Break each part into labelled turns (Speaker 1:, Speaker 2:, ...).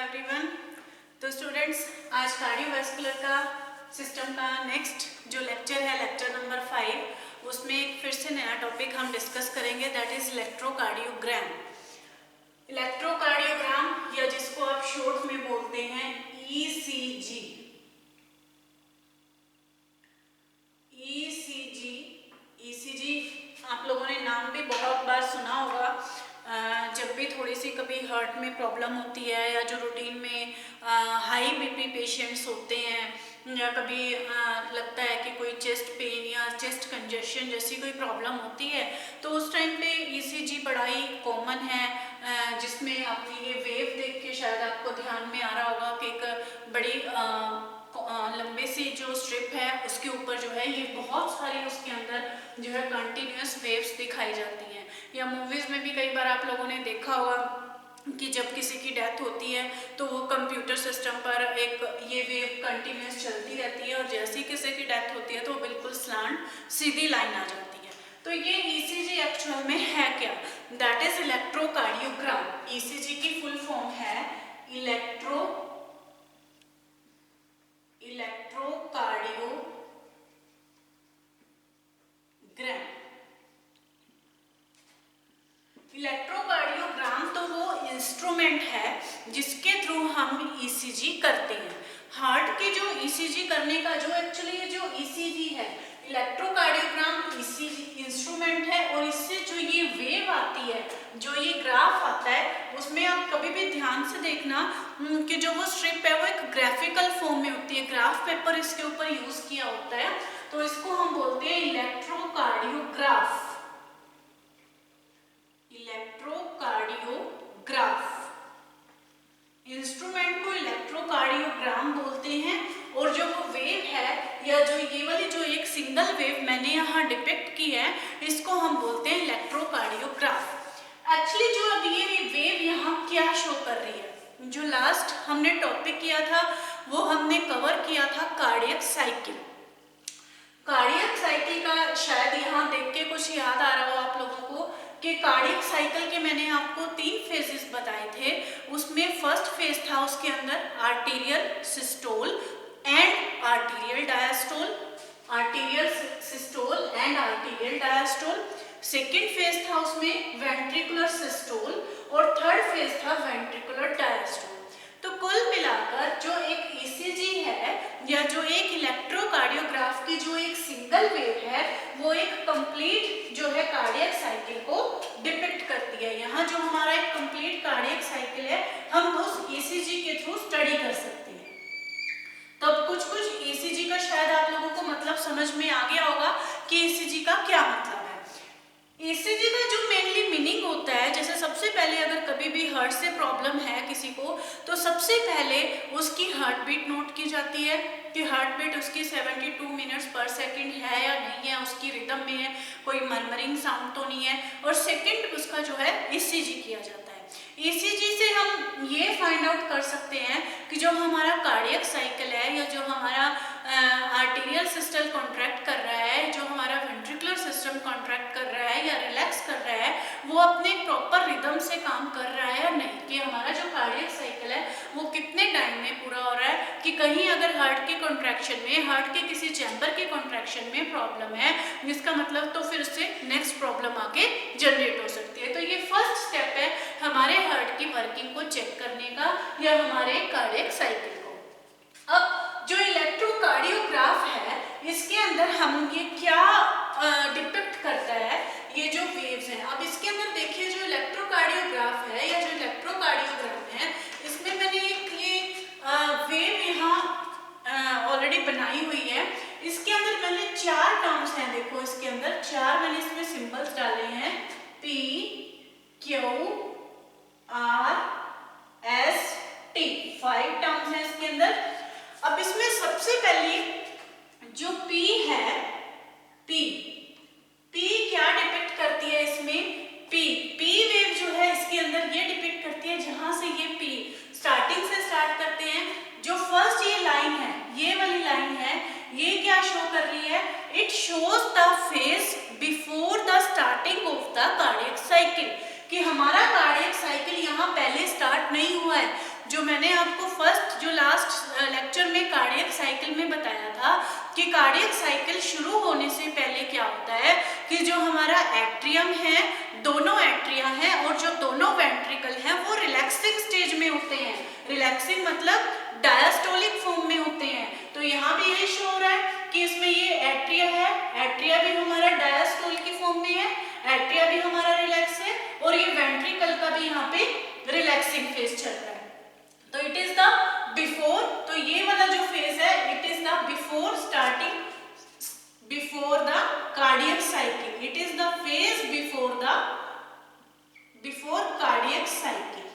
Speaker 1: Everyone. तो students, आज cardiovascular का सिस्टम का नेक्स्ट जो लेक्चर है, लेक्चर नंबर 5, उसमें एक फिर से नया टॉपिक हम डिस्कस करेंगे, दैट इज इलेक्ट्रोकार्डियोग्राम। इलेक्ट्रोकार्डियोग्राम या जिसको आप शॉर्ट में बोलते हैं ईसीजी। ईसीजी आप लोगों ने नाम भी बहुत बार सुना होगा। जब भी थोड़ी सी कभी हार्ट में प्रॉब्लम होती है या जो रूटीन में हाई बीपी पेशेंट्स होते हैं या कभी लगता है कि कोई चेस्ट पेन या चेस्ट कंजेशन जैसी कोई प्रॉब्लम होती है, तो उस टाइम पे ईसीजी बड़ा ही कॉमन है, जिसमें आपने ये वेव देख के शायद आपको ध्यान में आ रहा होगा कि एक बड़ी लंबे सी जो स्ट्रिप है उसके ऊपर जो है ये बहुत सारी उसके अंदर जो है कंटिन्यूस वेव्स दिखाई जाती हैं। या मूवीज में भी कई बार आप लोगों ने देखा होगा कि जब किसी की डेथ होती है तो वो कंप्यूटर सिस्टम पर एक ये वेव कंटिन्यूस चलती रहती है और जैसे ही किसी की डेथ होती है तो वो बिल्कुल स्लांट सीधी लाइन आ जाती है। तो ये ईसीजी एक्चुअल में है क्या? That is electrocardiogram. ईसीजी की फुल फॉर्म है इलेक्ट्रोकार्डियोग्राम। इलेक्ट्रोकार्डियोग्राम तो वो इंस्ट्रूमेंट है जिसके थ्रू हम ईसीजी करते हैं। हार्ट की जो ईसीजी करने का जो एक्चुअली जो ईसीजी है, इलेक्ट्रोकार्डियोग्राम ईसीजी इंस्ट्रूमेंट है, और इससे जो ये वेव आती है, जो ये ग्राफ आता है, उसमें आप कभी भी ध्यान से देखना कि जो वो स्ट्रिप है वो एक ग्राफिकल फॉर्म में होती है। ग्राफ पेपर इसके ऊपर यूज किया होता है, तो इसको हम बोलते हैं इलेक्ट्रोकार्डियोग्राफ। इलेक्ट्रोकार्डियोग्राफ इंस्ट्रूमेंट को इलेक्ट्रोकार्डियोग्राम बोलते हैं, और जो वो वेव है या जो ये वाली जो एक सिंगल वेव मैंने यहाँ डिपिक्ट की है, इसको हम बोलते हैं इलेक्ट्रोकार्डियोग्राफ। एक्चुअली जो अब ये वेव यहाँ क्या शो कर रही है, जो लास्ट हमने टॉपिक किया था वो हमने कवर किया था कार्डियक साइकिल। कार्डियक साइकिल का शायद यहाँ देख के कुछ याद आ रहा हो आप लोगों को कि कार्डियक साइकिल के मैंने आपको 3 फेजेस बताए थे। उसमें फर्स्ट फेज था उसके अंदर arterial systole and arterial diastole, arterial systole and arterial diastole. Second phase था उसमें वेंट्रिकुलर सिस्टोल और थर्ड फेज था वेंट्रिकुलर डायस्टोल। तो कुल मिलाकर जो एक ईसीजी है या जो एक इलेक्ट्रोकार्डियोग्राफ की जो एक सिंगल वेव है, वो एक कंप्लीट जो है कार्डियक साइकिल को डिपिक्ट करती है। यहाँ जो हमारा एक कंप्लीट कार्डियक साइकिल है, हम उस ईसीजी के थ्रू स्टडी कर सकते हैं। तो अब कुछ ईसीजी का शायद आप लोगों को मतलब समझ में आ गया होगा कि ईसीजी का क्या मतलब है। ईसीजी का जो मेनली मीनिंग होता है, जैसे सबसे पहले अगर कभी भी हार्ट से प्रॉब्लम है किसी को, तो सबसे पहले उसकी हार्ट बीट नोट की जाती है कि हार्ट बीट उसकी 72 मिनट्स पर सेकंड है या नहीं है, उसकी रिदम में है, कोई मरमरिंग साउंड तो नहीं है, और सेकंड उसका जो है ईसीजी किया जाता है। ईसीजी से हम ये फाइंड आउट कर सकते हैं कि जो हमारा कार्डियक साइकिल है या जो हमारा आर्टीरियल सिस्टम कॉन्ट्रैक्ट कर रहा है, जो हमारा वेंट्रिकुलर सिस्टम कॉन्ट्रैक्ट कर रहा है या रिलैक्स कर रहा है, वो अपने प्रॉपर रिदम से काम कर रहा है या नहीं, कि हमारा जो कार्डियक साइकिल है वो कितने टाइम में पूरा हो रहा है, कि कहीं अगर हार्ट के कॉन्ट्रैक्शन में, हार्ट के किसी चैम्बर के कॉन्ट्रैक्शन में प्रॉब्लम है, जिसका मतलब तो फिर उससे नेक्स्ट प्रॉब्लम आके जनरेट हो सकती है। तो ये फर्स्ट स्टेप है हमारे हार्ट की वर्किंग को चेक करने का या हमारे कार्डियक साइकिल को। अब जो इलेक्ट्रोकार्डियोग्राफ है, इसके अंदर हम ये क्या डिपिक्ट करता है, ये जो वेव्स हैं। अब इसके अंदर देखिए जो इलेक्ट्रोकार्डियोग्राफ है या जो इलेक्ट्रोकार्डियोग्राम है, इसमें मैंने एक ये वेव यहाँ ऑलरेडी बनाई हुई है। इसके अंदर मैंने 4 टर्म्स हैं, देखो इसके अंदर 4 मैंने इसमें सिंबल्स डाले हैं, P, Q, R, S, T, 5 terms हैं इसके अंदर। अब इसमें सबसे पहले जो P है, P क्या डिपिक्ट करती है इसमें? P वेव जो है इसके अंदर ये डिपिक्ट करती है, जहां से ये P स्टार्टिंग से स्टार्ट करते हैं, जो फर्स्ट ये लाइन है, ये वाली लाइन है, ये क्या शो कर रही है? It shows the phase before the starting of the cardiac cycle, कि हमारा कार्डियक साइकिल यहाँ पहले स्टार्ट नहीं हुआ है। जो मैंने आपको फर्स्ट जो लास्ट लेक्चर में कार्डियक साइकिल में बताया था कि कार्डियक साइकिल शुरू होने से पहले क्या होता है कि जो हमारा एट्रियम है, दोनों एट्रिया हैं और जो दोनों वेंट्रिकल हैं वो रिलैक्सिंग स्टेज में होते हैं। रिलैक्सिंग मतलब डायस्टोलिक फॉर्म में होते हैं। तो यहाँ भी यही शो हो रहा है कि इसमें ये एट्रिया है, एट्रिया भी हमारा डायस्टोल की फॉर्म में है, एट्रिया भी हमारा रिलैक्स है और ये वेंट्रिकल का भी यहाँ पे रिलैक्सिंग फेज चल रहा है। तो इट इज द बिफोर, तो ये वाला जो फेज है it is the before starting, before the cardiac cycle. It is the phase before cardiac cycle.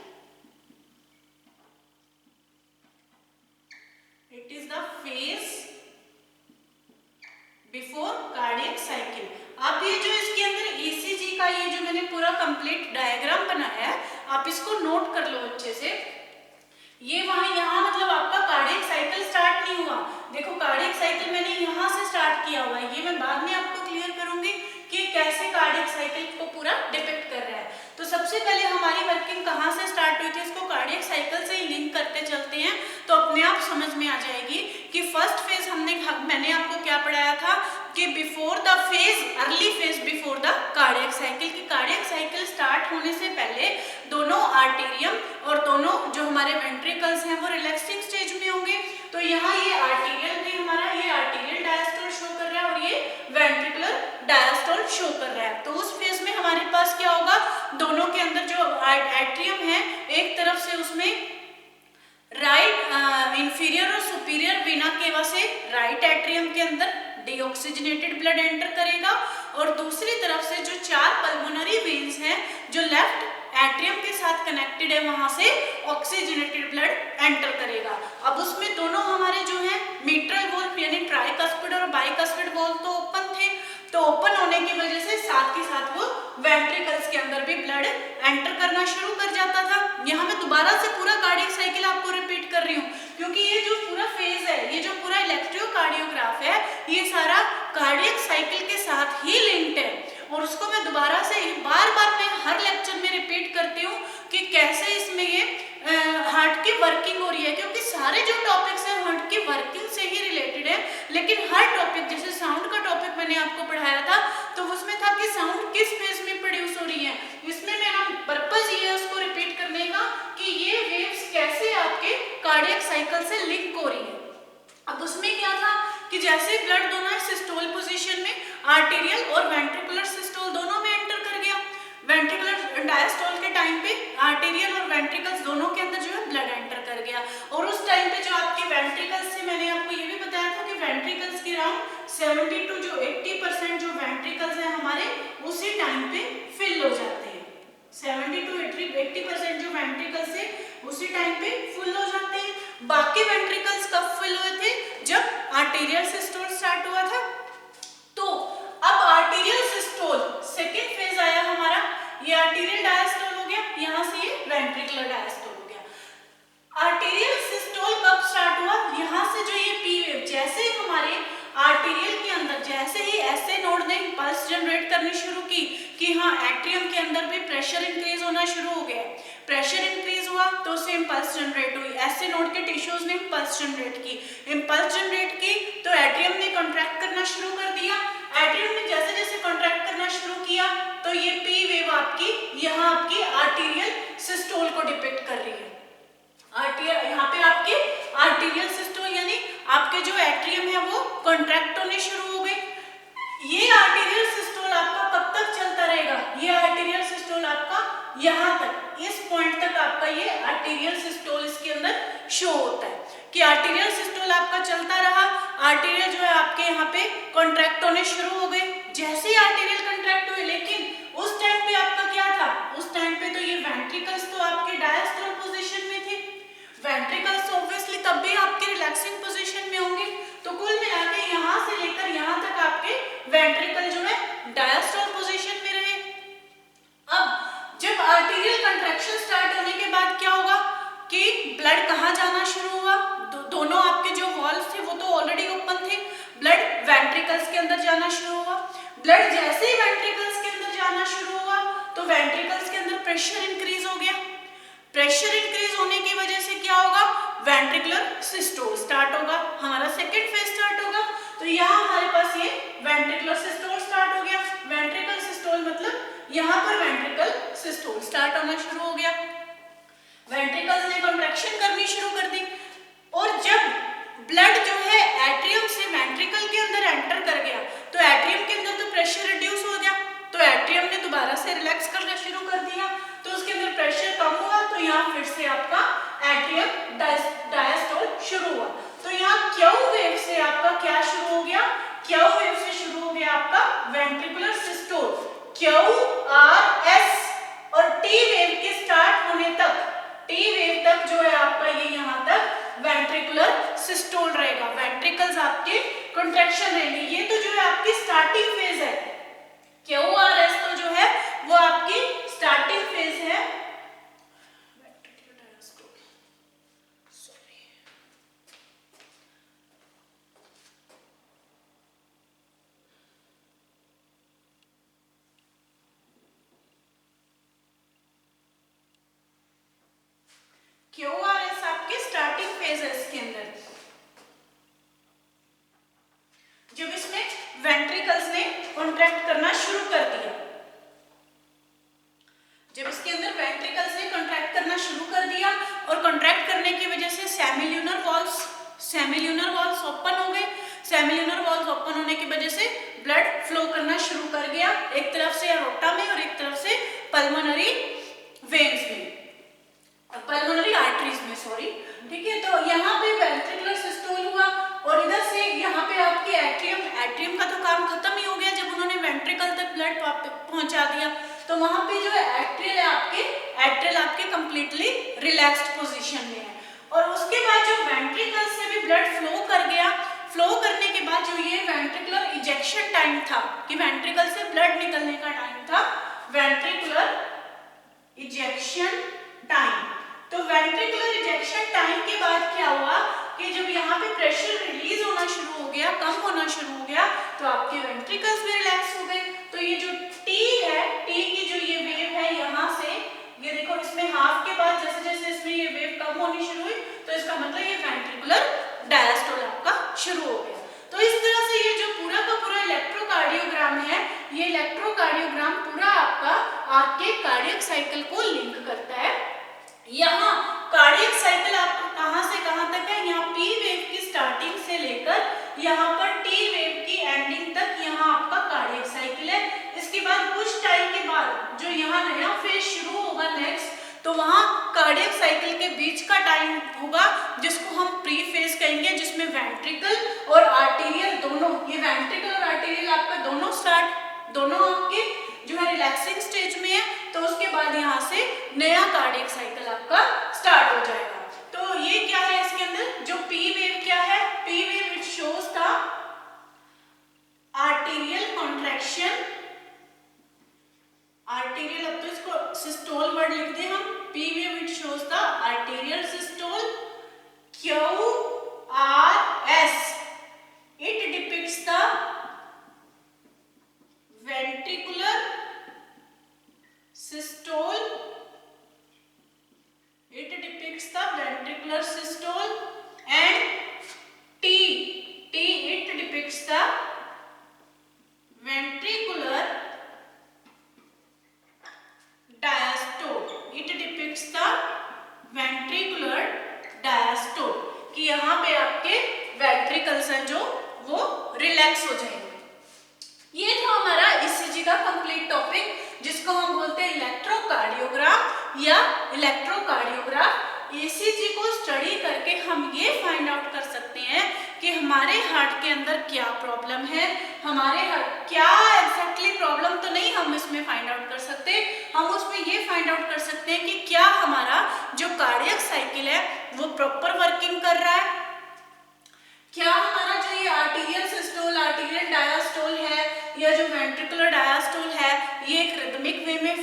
Speaker 1: It is the phase before cardiac cycle. अब ये जो इसके अंदर ईसीजी का ये जो मैंने पूरा कंप्लीट डायग्राम बनाया है, आप इसको नोट कर लो अच्छे से। ये यहाँ मतलब आपका कार्डियक साइकिल स्टार्ट नहीं हुआ। देखो कार्डियक साइकिल मैंने यहाँ से स्टार्ट किया हुआ है, ये मैं बाद में आपको क्लियर करूंगी कि कैसे कार्डियक साइकिल को पूरा डिपिक्ट कर रहा है। तो सबसे पहले हमारी वर्किंग कहाँ से स्टार्ट हुई थी, इसको कार्डियक साइकिल से ही लिंक करते चलते हैं तो अपने आप समझ में आ जाएगी कि फर्स्ट फेज मैंने आपको क्या पढ़ाया था कि before the phase, early phase before the cardiac cycle, की कार्डियक साइकिल स्टार्ट होने से पहले दोनों आर्टेरियम और दोनों जो हमारे वेंट्रिकल्स हैं वो रिलैक्सिंग स्टेज में होंगे। तो यहाँ ये आर्टेरियल भी हमारा, ये आर्टेरियल डायस्टोल शो कर रहा है और ये वेंट्रिकुलर डायस्टोल शो कर रहा है। तो उस फेज में हमारे पास क्या होगा, दोनों के अंदर जो एट्रियम है एक तरफ से उसमें राइट इंफीरियर और सुपीरियर वेना केवा से राइट एट्रियम के अंदर डीऑक्सीजनेटेड ब्लड एंटर करेगा और दूसरी तरफ से जो 4 पल्मोनरी वेन्स हैं जो लेफ्ट एट्रियम के साथ कनेक्टेड है वहां से ऑक्सीजनेटेड ब्लड एंटर करेगा। अब उसमें दोनों हमारे जो है मिट्रल वॉल्व यानी ट्राइकस्पिड और बाइकस्पिड वॉल्व तो ओपन थे, तो ओपन होने की वजह से साथ के साथ वो वेंट्रिकल्स के अंदर भी ब्लड एंटर करना शुरू कर जाता था। यहाँ मैं दोबारा से पूरा कार्डियक साइकिल आपको रिपीट कर रही हूँ क्योंकि ये जो पूरा फेज है, ये जो पूरा इलेक्ट्रोकार्डियोग्राफ है, ये सारा कार्डियक साइकिल के साथ ही लिंक्ड है। और उसको मैं दोबारा से बार बार मैं हर लेक्चर में रिपीट करती हूँ कि कैसे इसमें ये हार्ट की वर्किंग हो रही है, क्योंकि सारे जो टॉपिक्स हैं हार्ट की वर्किंग से ही रिलेटेड है। लेकिन हर टॉपिक, जैसे साउंड का टॉपिक मैंने आपको पढ़ाया था तो उसमें था कि साउंड किस फेज में प्रोड्यूस हो रही है, इसमें मेरा पर्पज ये है उसको रिपीट करने का कि ये वेव्स कैसे आपके कार्डियक साइकिल से लिंक हो रही है। अब उसमें क्या था कि जैसे ब्लड दोनों सिस्टोल पोजीशन में आर्टेरियल और वेंट्रिकुलर सिस्टोल दोनों में एंटर कर गया, वेंट्रिकुलर डायस्टोल के टाइम पे आर्टेरियल और वेंट्रिकल्स दोनों के अंदर जो है ब्लड एंटर कर गया। और उस टाइम पे जो आपके वेंट्रिकल्स से मैंने आपको ये भी बताया था कि वेंट्रिकल्स की अराउंड 70 to 80% जो वेंट्रिकल्स हैं हमारे उसी टाइम पे फिल हो जाते हैं। 70 to 80% जो वेंट्रिकल्स है उसी टाइम पे फुल हो जाते हैं। बाकी वेंट्रिकल्स कब फिल हुए थे, जब आर्टेरियल सिस्टोल स्टार्ट हुआ था। तो अब आर्टेरियल सिस्टोल सेकेंड फेज आया हमारा, ये आर्टेरियल डायस्टोल हो गया, यहाँ से ये वेंट्रिकुलर डायस्टोल हो गया। आर्टेरियल सिस्टोल कब स्टार्ट हुआ, यहाँ से जो ये पी वेव, जैसे ही हमारे आर्टेरियल के अंदर जैसे ही ऐसे नोड ने पल्स जनरेट करनी शुरू की कि हाँ एट्रियम के अंदर भी प्रेशर इंक्रीज होना शुरू हो गया, प्रेशर इंक्रीज हुआ तो सेम पल्स जनरेट हुई, ऐसे नोड के टिश्यूज ने पल्स जनरेट की, इम्पल्स जनरेट की तो एट्रियम ने कॉन्ट्रैक्ट करना शुरू कर दिया। एट्रियम ने जैसे जैसे कॉन्ट्रैक्ट करना शुरू किया तो ये पी वेव आपकी यहाँ आपकी आर्टेरियल सिस्टोल को डिपिक्ट कर रही है। यहाँ पे आपके आर्टेरियल सिस्टोल यानी आपके जो एट्रियम है वो कॉन्ट्रैक्ट होने शुरू हो गए। ये आर्टेरियल सिस्टोल आपका कब तक चलता रहेगा, ये आर्टेरियल सिस्टोल आपका यहाँ तक, इस पॉइंट तक आपका ये आर्टेरियल सिस्टोल इसके अंदर शो होता है कि आर्टेरियल सिस्टोल आपका चलता रहा। आर्टेरियल जो है आपके यहाँ पे कॉन्ट्रैक्ट होने शुरू हो गए। जैसे ही आर्टेरियल कॉन्ट्रैक्ट हुए, लेकिन उस टाइम पे आपका क्या था, उस टाइम पे तो ये वेंट्रिकल्स तो आपके डायस्टोल पोजीशन में थे, वेंट्रिकल्स ऑब्वियसली तब भी आपके रिलैक्सिंग पोजीशन में होंगे। तो कुल मिला के यहाँ से लेकर यहाँ तक आपके वेंट्रिकल जो है डायस्टोल पोजीशन में रहे। अब जब आर्टेरियल कंट्रैक्शन स्टार्ट होने के बाद क्या होगा कि ब्लड कहाँ जाना शुरू हुआ, दोनों आपके जो वॉल्व थे वो तो ऑलरेडी ओपन थे, ब्लड वेंट्रिकल्स के अंदर जाना शुरू हुआ। ब्लड जैसे ही वेंट्रिकल्स के अंदर जाना शुरू हुआ तो वेंट्रिकल्स के अंदर प्रेशर इंक्रीज हो गया, प्रेशर इंक्रीज होने की वजह से क्या होगा, वेंट्रिकुलर सिस्टोल स्टार्ट होगा, हमारा सेकेंड फेज स्टार्ट होगा। तो यहाँ हमारे पास ये वेंट्रिकुलर सिस्टोल स्टार्ट हो गया। वेंट्रिकल सिस्टोल मतलब यहाँ पर वेंट्रिकल सिस्टोल स्टार्ट होना शुरू हो गया, वेंट्रिकल्स ने कॉन्ट्रैक्शन करनी शुरू कर दी। और जब ब्लड जो है एट्रियम से वेंट्रिकल के अंदर एंटर कर गया तो एट्रियम के अंदर तो प्रेशर रिड्यूस हो गया, तो एट्रियम ने दोबारा से रिलैक्स करना शुरू कर दिया, तो उसके अंदर प्रेशर कम हुआ, तो यहाँ फिर से आपका एट्रियम डायस्टोल शुरू हुआ। तो यहाँ क्यू वेव से आपका क्या शुरू हो गया, क्यू वेव से शुरू हो गया आपका ventricular systole. Q R S और टी वेव के स्टार्ट होने तक, टी वेव तक जो है आपका ये यहाँ तक वेंट्रिकुलर सिस्टोल रहेगा, वेंट्रिकल्स आपके कॉन्ट्रैक्शन रहेंगे। ये तो जो है आपकी स्टार्टिंग फेज है, क्यू आर एस तो जो है वो आपकी स्टार्टिंग फेज है। क्यू आर एस आपके स्टार्टिंग फेज है। इसके अंदर जब इसमें वेंट्रिकल्स ने कॉन्ट्रैक्ट करना शुरू कर दिया, जब इसके अंदर वेंट्रिकल्स ने कॉन्ट्रैक्ट करना शुरू कर दिया और कॉन्ट्रैक्ट करने की वजह से सेमिल्यूनर वॉल्स ओपन हो गए। सेमिल्यूनर वॉल्स ओपन होने की वजह से ब्लड फ्लो करना शुरू कर गया, एक तरफ से एरोटा में और एक तरफ से पल्मोनरी वेन्स में, पल्मोनरी आर्टरीज में, सॉरी, ठीक है। तो यहाँ पे वेंट्रिकुलर सिस्टोल हुआ और इधर से यहाँ पे आपकी एट्रियम का तो काम खत्म ही हो गया जब उन्होंने वेंट्रिकल तक ब्लड पहुंचा दिया। तो वहां पे जो है एट्रियल आपके कंप्लीटली रिलैक्स्ड पोजीशन में है। और उसके बाद जो वेंट्रिकल से भी ब्लड फ्लो कर गया, फ्लो करने के बाद जो ये वेंट्रिकुलर इजेक्शन टाइम था, कि वेंट्रिकल से ब्लड निकलने का टाइम था, वेंट्रिकुलर इजेक्शन टाइम। तो वेंट्रिकुलर इजेक्शन टाइम के बाद क्या हुआ कि जब यहाँ पे प्रेशर रिलीज होना शुरू हो गया, कम होना शुरू हो गया, तो आपके वेंट्रिकल्स भी रिलैक्स हो गए। तो ये जो टी है, टी की जो ये वेव है यहाँ से, ये देखो इसमें हाफ के बाद जैसे जैसे इसमें ये वेव कम होनी शुरू हुई, तो इसका मतलब ये वेंट्रिकुलर डायस्टोल आपका शुरू हो गया। तो इस तरह से ये जो पूरा का पूरा इलेक्ट्रोकार्डियोग्राम है, ये इलेक्ट्रोकार्डियोग्राम पूरा आपके कार्डियक साइकिल को लिंक करता है। यहाँ कार्डियक साइकिल आपको कहां से कहां तक है, यहाँ पी वेव की स्टार्टिंग से लेकर यहाँ पर टी वेव की एंडिंग तक यहाँ आपका कार्डियक साइकिल है। इसके बाद कुछ टाइम के बाद जो यहाँ नया फेज शुरू होगा नेक्स्ट, तो वहाँ कार्डियक साइकिल के बीच का टाइम होगा जिसको हम प्री फेज कहेंगे, जिसमें वेंट्रिकल और आर्टेरियल दोनों, ये वेंट्रिकल और आर्टेरियल आपका दोनों आपके जो है रिलैक्सिंग स्टेज में है। तो उसके बाद यहाँ से नया कार्डियक साइकिल आपका स्टार्ट हो जाएगा। तो ये क्या है इसके अंदर, जो पी वेव क्या है, P wave it shows the arterial contraction, arterial, अब तो इसको सिस्टोल वर्ड लिख दे हम, P wave it shows the arterial systole. Q R S it depicts the ventricular systole, it depicts the ventricular systole, and T it depicts the ventricular diastole, it depicts the ventricular diastole, कि यहाँ पे आपके ventricles हैं जो वो relax हो जाएंगे। ये था हमारा ईसीजी का कंप्लीट टॉपिक, जिसको हम बोलते हैं इलेक्ट्रोकार्डियोग्राम या इलेक्ट्रोकार्डियोग्राफ। ईसीजी को स्टडी करके हम ये फाइंड आउट कर सकते हैं कि हमारे हार्ट के अंदर क्या प्रॉब्लम है, हमारे हार्ट क्या एग्जैक्टली प्रॉब्लम तो नहीं हम इसमें फाइंड आउट कर सकते, हम उसमें ये फाइंड आउट कर सकते हैं कि क्या हमारा जो कार्डियक साइकिल है वो प्रॉपर वर्किंग कर रहा है, क्या हमारा जो ये आर्टेरियल सिस्टोल, आर्टेरियल डायस्टोल है या जो वेंट्रिकुलर डायस्टोल है, ये एक रिदमिक वे में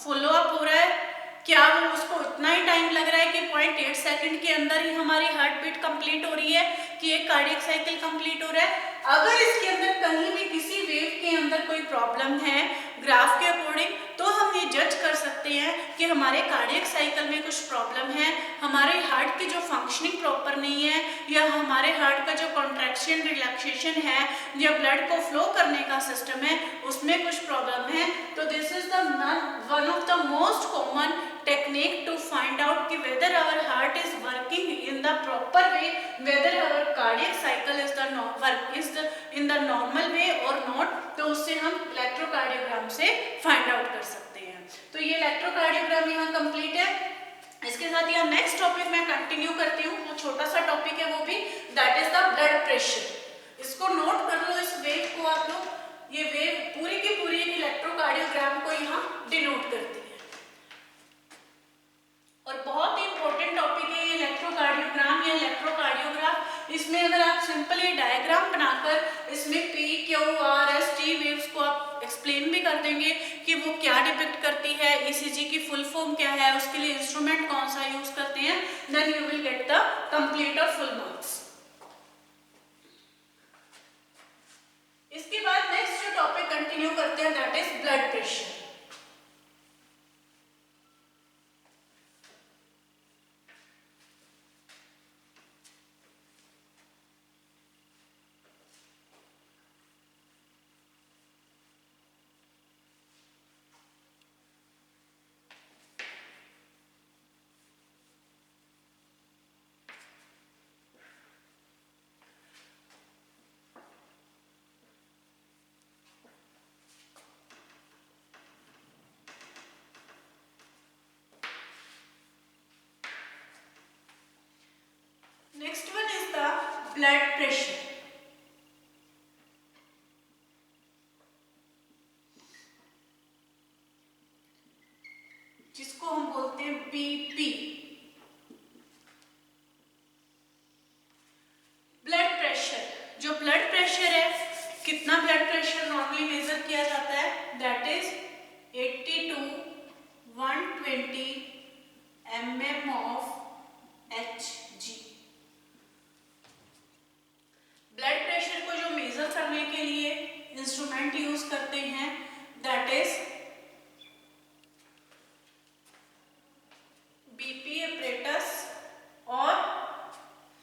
Speaker 1: फॉलो अप हो रहा है, क्या वो उसको इतना ही टाइम लग रहा है कि 0.8 सेकंड के अंदर ही हमारी हार्ट बीट कंप्लीट हो रही है, कि एक कार्डियक साइकिल कंप्लीट हो रहा है। अगर इसके अंदर कहीं भी किसी वेव के अंदर कोई प्रॉब्लम है ग्राफ के अकॉर्डिंग, तो हम ये जज कर सकते हैं कि हमारे कार्डियक साइकिल में कुछ प्रॉब्लम है, हमारे हार्ट की जो फंक्शनिंग प्रॉपर नहीं है, या हमारे हार्ट का जो कॉन्ट्रैक्शन रिलैक्सेशन है या ब्लड को फ्लो करने का सिस्टम है उसमें कुछ प्रॉब्लम है। तो this is the one of the most common technique to find out कि whether our heart is working in the proper way, whether our cardiac cycle is in the normal way और not, तो उससे हम electrocardiogram से find out कर सकते हैं। तो ये इलेक्ट्रोकार्डियोग्राम यहाँ कंप्लीट है। इसके साथ यहाँ नेक्स्ट टॉपिक मैं कंटिन्यू करती हूँ, वो छोटा सा टॉपिक है वो भी, that is the blood pressure. इसको नोट कर लो, इस वेव को आप लोग, ये वेव पूरी की पूरी एक इलेक्ट्रोकार्डियोग्राम को यहाँ डिनोट करती है और बहुत ही इंपॉर्टेंट टॉपिक है ये इलेक्ट्रोकार्डियोग्राम या इलेक्ट्रोकार्डियोग्राफ। इसमें अगर आप सिंपली डायग्राम बनाकर इसमें P, Q, R, S, T waves को आप एक्सप्लेन भी कर देंगे कि वो क्या डिपिक्ट करती है, ECG की फुल फॉर्म क्या है, उसके लिए इंस्ट्रूमेंट कौन सा यूज करते हैं, then you will get the complete और फुल मार्क्स। इसके बाद नेक्स्ट जो टॉपिक कंटिन्यू करते हैं that is blood pressure. Next one is the blood pressure. जिसको हम बोलते हैं BP। ब्लड प्रेशर, जो ब्लड प्रेशर है, कितना ब्लड प्रेशर नॉर्मली मेजर किया जाता है, that is 80 to 120 mm of Hg। Blood pressure को जो मेजर करने के लिए इंस्ट्रूमेंट यूज करते हैं दैट इज बीपी एपरेटस और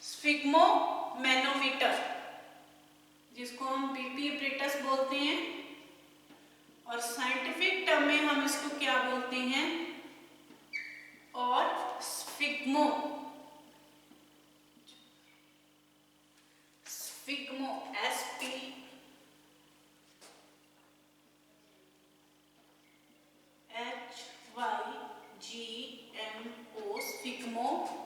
Speaker 1: स्फिग्मोमैनोमीटर, जिसको हम बीपी एपरेटस बोलते हैं और साइंटिफिक टर्म में हम इसको क्या बोलते हैं, और स्फिग्मो SPHYGMO स्फिग्मोमैनोमीटर।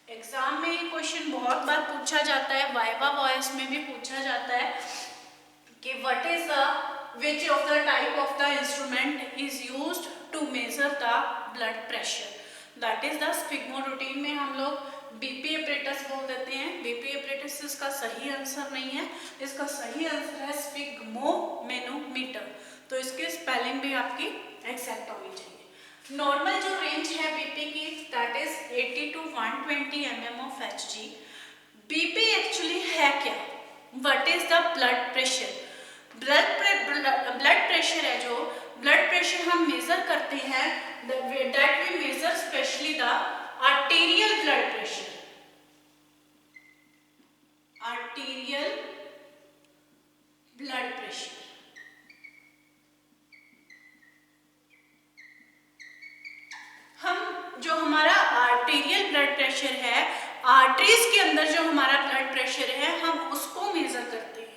Speaker 1: एग्जाम में ये क्वेश्चन बहुत बार पूछा जाता है, वाइवा वॉइस में भी पूछा जाता है कि what is the which of the type of the instrument is used to measure the blood pressure, that is the sphygmo. Routine में हम लोग बीपी एपरेटस बोल देते हैं, बीपी एपरेटस इसका सही आंसर नहीं है, इसका सही आंसर है स्फिग्मोमैनोमीटर। तो इसकी स्पेलिंग भी आपकी एग्जैक्ट होनी चाहिए। नॉर्मल जो रेंज है बीपी की that is 80 to 120 mm of Hg। BP actually है क्या, what is the blood pressure? Blood pressure है, जो ब्लड प्रेशर हम मेजर करते हैं that we measure specially the arterial blood pressure. Arterial blood pressure हम, जो हमारा आर्टेरियल ब्लड प्रेशर है, आर्टरीज के अंदर जो हमारा ब्लड प्रेशर है हम उसको मेजर करते हैं।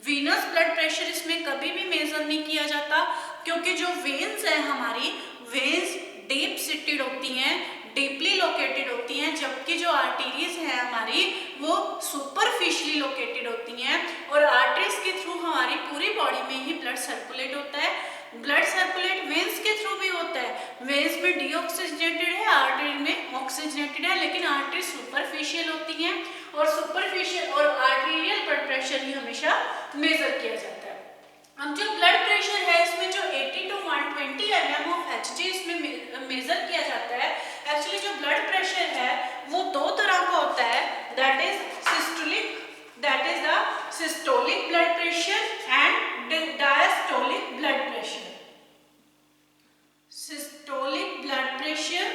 Speaker 1: वीनस ब्लड प्रेशर इसमें कभी भी मेजर नहीं किया जाता, क्योंकि जो वेन्स है हमारी, वेन्स डीप सिटेड होती हैं, डीपली लोकेटेड होती हैं, जबकि जो आर्टरीज है हमारी वो सुपरफिशियली लोकेटेड होती हैं। और आर्टरीज के थ्रू हमारी पूरी बॉडी में ही ब्लड सर्कुलेट होता है। ब्लड सर्कुलेट वेन्स के थ्रू भी होता है, वेन्स में डीऑक्सीजनेटेड है, आर्टरी में ऑक्सीजनेटेड है, लेकिन आर्टरी सुपरफिशियल होती हैं और सुपरफिशियल और आर्टेरियल ब्लड प्रेशर ही हमेशा मेजर किया जाता है। अब जो ब्लड प्रेशर है इसमें जो 80 to 120 mm of Hg इसमें मेजर किया जाता है। एक्चुअली जो ब्लड प्रेशर है वो दो तरह का होता है, that is systolic, that is the systolic blood pressure and diastolic blood pressure. Systolic blood pressure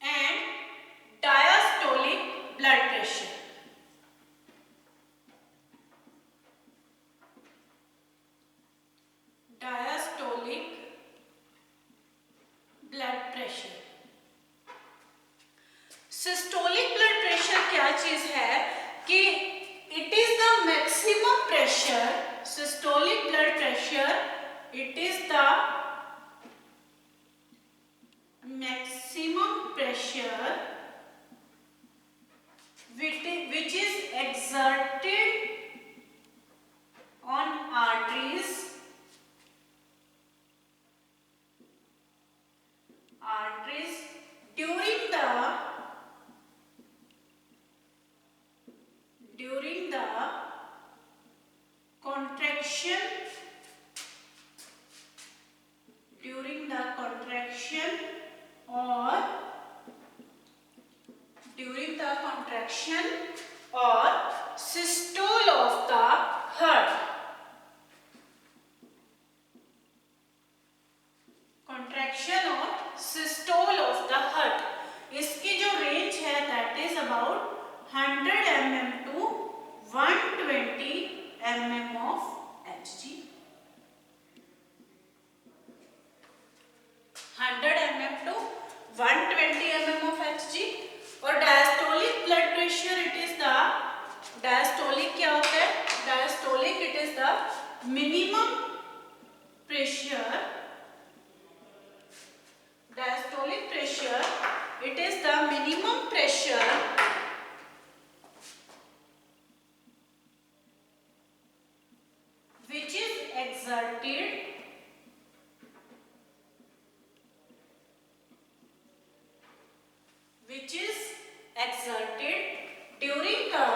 Speaker 1: and diastolic blood pressure. Diastolic blood pressure. Systolic blood pressure क्या चीज है कि it is the maximum pressure. Systolic blood pressure, it is the maximum pressure which is exerted on arteries during the contraction or systole of the heart. Contraction or systole of the heart. इसकी जो range है that is about 100 mm to 120 mm of Hg. 100 mm to 120 mm of Hg. और diastolic blood pressure, it is the diastolic क्या होता है? Diastolic it is the minimum pressure. Diastolic pressure it is the minimum pressure which is exerted during the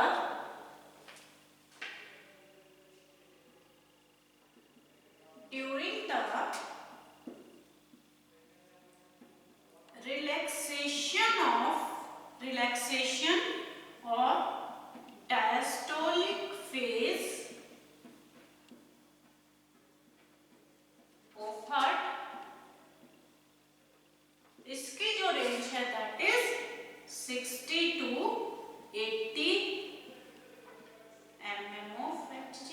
Speaker 1: relaxation of diastolic phase of heart. इसकी जो range है that is 60 to 80 mm of Hg.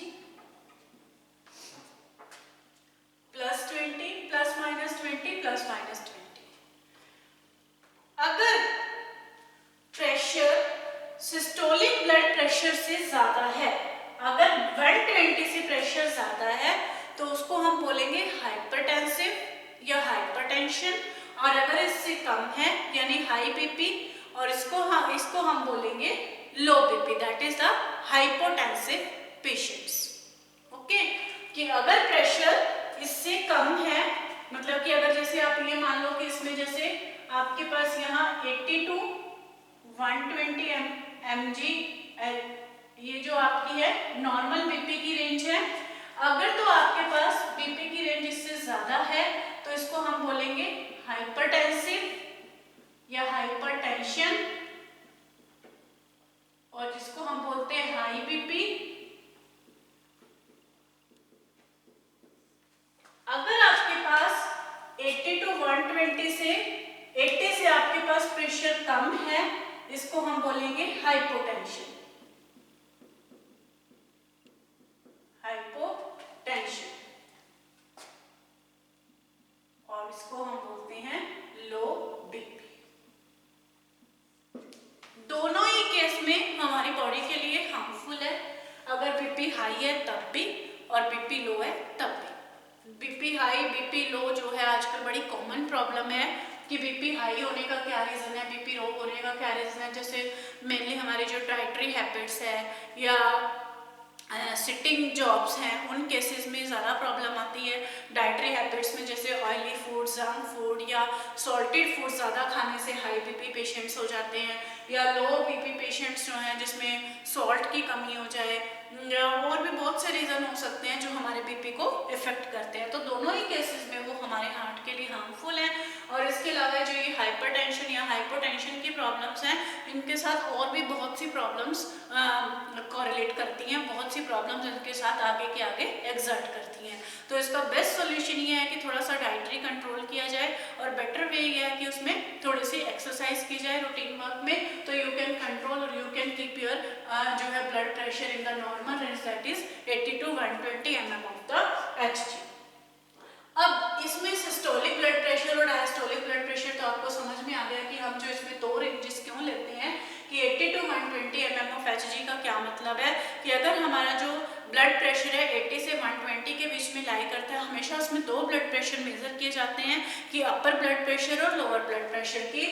Speaker 1: plus 20 plus minus 20 plus minus 20. अगर pressure systolic blood pressure से ज्यादा है, अगर 120 से pressure ज्यादा है तो उसको हम बोलेंगे हाइपरटेंसिव या हाइपरटेंशन. और अगर इससे कम है यानी हाई बीपी, और इसको हम बोलेंगे लो BP, that is the hypotensive patients. Okay, कि अगर प्रेशर इससे कम है, मतलब कि अगर जैसे आप ये मान लो कि इसमें जैसे आपके पास यहाँ 80 to 120 mg ये जो आपकी है नॉर्मल बीपी की रेंज है. अगर तो आपके पास बीपी की रेंज इससे ज्यादा है तो इसको हम बोलेंगे हाइपरटेंसिव या हाइपरटेंशन, और जिसको हम बोलते हैं हाई बीपी. अगर आपके पास 80 to 120 से 80 से आपके पास प्रेशर कम है, इसको हम बोलेंगे हाइपोटेंशन. हाइपोटेंशन, और इसको हम बोलते हैं लो बीपी. दोनों ही केस में हमारी बॉडी के लिए हार्मफुल है. अगर बीपी हाई है तब भी, और बीपी लो है तब भी. बीपी हाई बीपी लो जो है आजकल बड़ी कॉमन प्रॉब्लम है कि बीपी हाई होने का क्या रीज़न है, बीपी लो होने का क्या रीज़न है. जैसे मेनली हमारी जो डाइटरी हैबिट्स है या सिटिंग जॉब्स हैं उन केसेस में ज़्यादा प्रॉब्लम आती है। डाइटरी हैबिट्स में जैसे ऑयली फूड, जंक फूड या सॉल्टेड फूड ज़्यादा खाने से हाई बीपी पेशेंट्स हो जाते हैं, या लो बीपी पेशेंट्स जो हैं जिसमें सॉल्ट की कमी हो जाए, या और भी बहुत से रीज़न हो सकते हैं जो हमारे बीपी को इफेक्ट करते हैं। तो दोनों ही केसेस में वो हमारे हार्ट के लिए हार्मफुल हैं। और इसके अलावा जो ये हाइपरटेंशन या हाइपोटेंशन की प्रॉब्लम्स हैं, इनके साथ और भी बहुत सी प्रॉब्लम्स कोरिलेट करती हैं, बहुत सी प्रॉब्लम्स इनके साथ आगे के आगे एग्जर्ट करती हैं। तो इसका बेस्ट सोल्यूशन ये है कि थोड़ा सा डाइटरी कंट्रोल किया जाए, और बेटर वे ये है कि उसमें थोड़ी सी एक्सरसाइज की जाए रूटीन वर्क में, तो यू कैन कंट्रोल और यू कैन कीप योर जो है blood pressure in the normal range, that is 80 to 120 mm of the Hg। अब इसमें सिस्टोलिक ब्लड प्रेशर और डायस्टोलिक ब्लड प्रेशर तो आपको समझ में आ गया कि हम जो इसमें दो रेंजेस क्यों लेते हैं, कि 80 to 120 mm ऑफ Hg का क्या मतलब है कि अगर हमारा जो ब्लड प्रेशर है 80 से 120 के बीच में लाई करता है, हमेशा उसमें दो ब्लड प्रेशर मेजर किए जाते हैं कि अपर ब्लड प्रेशर और लोअर ब्लड प्रेशर की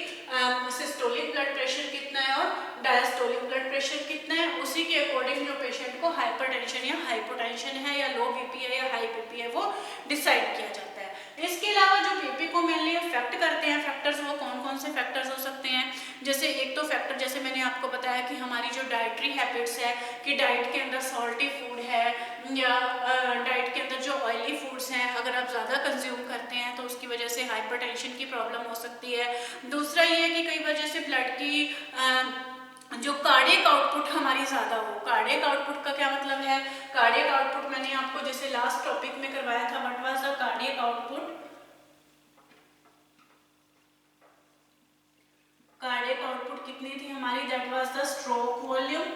Speaker 1: सिस्टोलिक ब्लड प्रेशर कितना है और डायस्टोलिक ब्लड प्रेशर कितना है, उसी के अकॉर्डिंग जो पेशेंट को हाइपरटेंशन या हाइपोटेंशन है या लो बीपी है या हाई बीपी है वो डिसाइड किया जाता है। इसके अलावा जो बीपी को मेनली अफेक्ट करते हैं फैक्टर्स, वो कौन कौन से फैक्टर्स हो सकते हैं, जैसे एक तो फैक्टर जैसे मैंने आपको बताया कि हमारी जो डाइटरी हैबिट्स है कि डाइट के अंदर सॉल्टी फूड है या डाइट के अंदर जो ऑयली फूड्स हैं अगर आप ज़्यादा कंज्यूम करते हैं तो उसकी वजह से हाइपरटेंशन की प्रॉब्लम हो सकती है। दूसरा ये है कि कई वजह से ब्लड की जो कार्डियक आउटपुट हमारी ज़्यादा हो। कार्डियक आउटपुट का क्या मतलब है, कार्डियक आउटपुट मैंने आपको जैसे लास्ट टॉपिक में करवाया था, what was the cardiac output. Cardiac output कितनी थी हमारी, that was the stroke volume,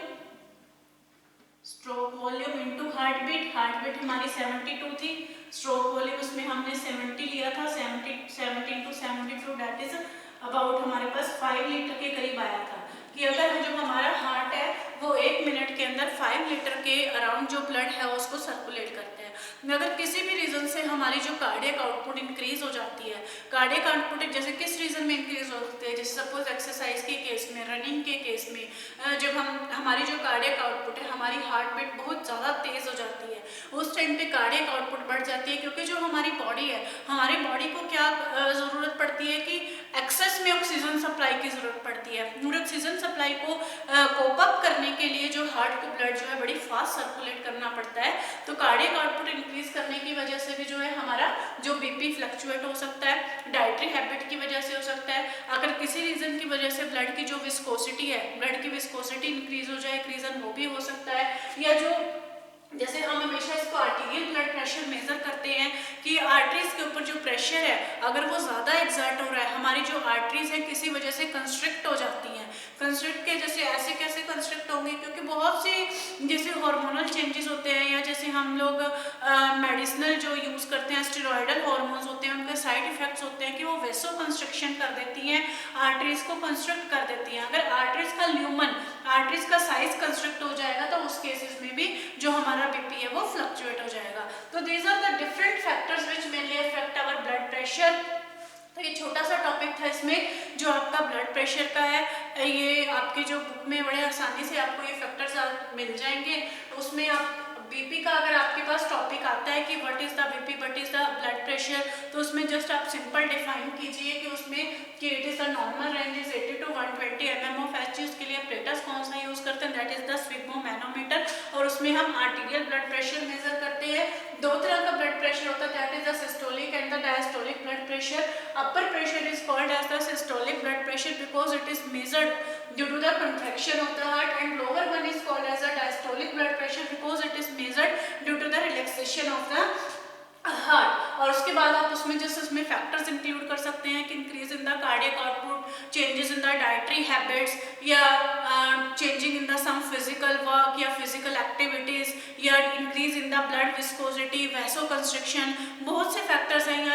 Speaker 1: stroke volume into heartbeat. Heartbeat हमारी 72 थी, स्ट्रोक वॉल्यूम उसमें हमने 70 लिया था, 70 into 72 दैट इज अबाउट हमारे पास 5 लीटर के करीब आया था। कि अगर जो हमारा हार्ट है वो 1 मिनट के अंदर 5 लीटर के अराउंड जो ब्लड है उसको सर्कुलेट करते हैं। अगर किसी भी रीजन से हमारी जो कार्डियक आउटपुट इंक्रीज हो जाती है, कार्डियक आउटपुट जैसे किस रीजन में इंक्रीज हो सकती है, जैसे सपोज एक्सरसाइज के केस में, रनिंग के केस में, जब हमारी जो कार्डियक आउटपुट है, हमारी हार्ट बीट बहुत ज़्यादा तेज हो जाती है, उस टाइम पे कार्डियक आउटपुट बढ़ जाती है। क्योंकि जो हमारी बॉडी है, हमारी बॉडी को क्या ज़रूरत पड़ती है कि एक्सेस में ऑक्सीजन सप्लाई की ज़रूरत पड़ती है, और ऑक्सीजन सप्लाई को कोप अप करने के लिए जो हार्ट को ब्लड जो है बड़ी फास्ट सर्कुलेट करना पड़ता है। तो कार्डियक आउटपुट इंक्रीज करने की वजह से भी जो है हमारा जो बीपी फ्लक्चुएट हो सकता है, डाइटरी हैबिट की वजह से हो सकता है। अगर किसी रीजन की वजह से ब्लड की जो विस्कोसिटी है, ब्लड की विस्कोसिटी इंक्रीज हो जाए, एक रीजन वो भी हो सकता है। या जो जैसे हम हमेशा इसको आर्टीरियल ब्लड प्रेशर मेजर करते हैं कि आर्टरीज के ऊपर जो प्रेशर है अगर वो ज़्यादा एग्जर्ट हो रहा है, हमारी जो आर्टरीज है किसी वजह से कंस्ट्रिक्ट हो जाती हैं। कंस्ट्रिक्ट के जैसे ऐसे कैसे कंस्ट्रिक्ट होंगे, क्योंकि बहुत सी जैसे हार्मोनल चेंजेस होते हैं, या जैसे हम लोग मेडिसिनल जो यूज़ करते हैं, स्टेरॉयडल हार्मोन्स होते हैं, उनके साइड इफेक्ट्स होते हैं कि वो वेसो कंस्ट्रक्शन कर देती हैं, आर्टरीज को कंस्ट्रक्ट कर देती हैं। अगर आर्टरीज का ल्यूमन, आर्टरीज का साइज कंस्ट्रक्ट हो जाएगा तो उस केसेस में भी जो हमारा बीपी है वो फ्लक्चुएट हो जाएगा। तो these are the different factors which mainly affect our blood pressure. तो ये छोटा सा टॉपिक था, इसमें जो आपका ब्लड प्रेशर का है, ये आपकी जो बुक में बड़े आसानी से आपको ये फैक्टर्स मिल जाएंगे। उसमें आप बीपी का अगर आपके पास टॉपिक आता है कि what is the BP, what is the blood pressure, तो उसमें जस्ट आप सिंपल डिफाइन कीजिए कि उसमें कि it is the normal range is 80 to 120 mm of Hg। उसके लिए एपरेटस कौन सा यूज करते हैं, दैट इज द स्फिग्मोमैनोमीटर, और उसमें हम आर्टीरियल ब्लड प्रेशर मेजर करते हैं। दो तरह का ब्लड प्रेशर होता है, that is the systolic and the diastolic blood pressure. Upper pressure is called as the systolic blood pressure because it is measured due to the contraction of the heart, and lower one is called as a diastolic blood pressure because it is measured due to the relaxation of the heart. और उसके बाद आप उसमें जैसे उसमें factors include कर सकते हैं कि increase in the cardiac output, changes in the dietary habits, या changing in the some physical work या फिजिकल एक्टिविटीज, या increase in the blood viscosity, vasoconstriction, बहुत से फैक्टर्स हैं।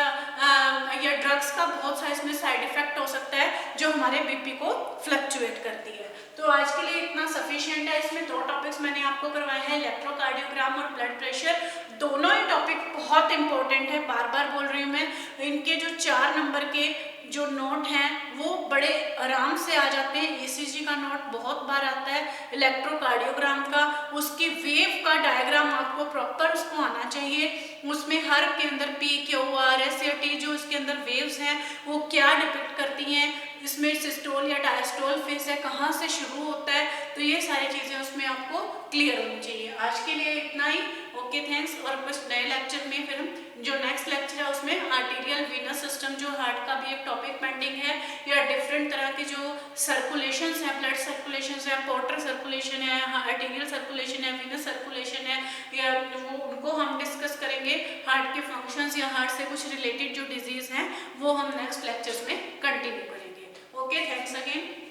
Speaker 1: या ड्रग्स का बहुत सा इसमें साइड इफेक्ट हो सकता है जो हमारे बीपी को फ्लक्चुएट करती है। तो आज के लिए इतना सफिशिएंट है। इसमें दो टॉपिक्स मैंने आपको करवाए हैं, इलेक्ट्रोकार्डियोग्राम और ब्लड प्रेशर। दोनों ही टॉपिक बहुत इंपॉर्टेंट है, बार बार बोल रही हूँ मैं। इनके जो 4 नंबर के जो नोट हैं वो बड़े आराम से आ जाते हैं। ईसीजी का नोट बहुत बार आता है, इलेक्ट्रोकार्डियोग्राम का उसकी वेव का डायग्राम आपको प्रॉपर उसको आना चाहिए। उसमें हर के अंदर पी, क्यू, आर, एस या टी जो उसके अंदर वेव्स हैं वो क्या डिपिक्ट करती हैं, इसमें सिस्टोल या डायस्टोल फेज है, कहाँ से शुरू होता है, तो ये सारी चीज़ें उसमें आपको क्लियर होनी चाहिए। आज के लिए इतना ही। Okay, thanks. और बस नए लेक्चर में फिर हम जो नेक्स्ट लेक्चर है उसमें आर्टीरियल वीनस सिस्टम जो हार्ट का भी एक टॉपिक पेंडिंग है, या डिफरेंट तरह के जो सर्कुलेशंस हैं, ब्लड सर्कुलेशंस है, पोर्टल सर्कुलेशन है, आर्टीरियल सर्कुलेशन है, वीनस सर्कुलेशन है, या वो उनको हम डिस्कस करेंगे। हार्ट के फंक्शंस या हार्ट से कुछ रिलेटेड जो डिजीज हैं वो हम नेक्स्ट लेक्चर्स में कंटिन्यू करेंगे। Okay, thanks again.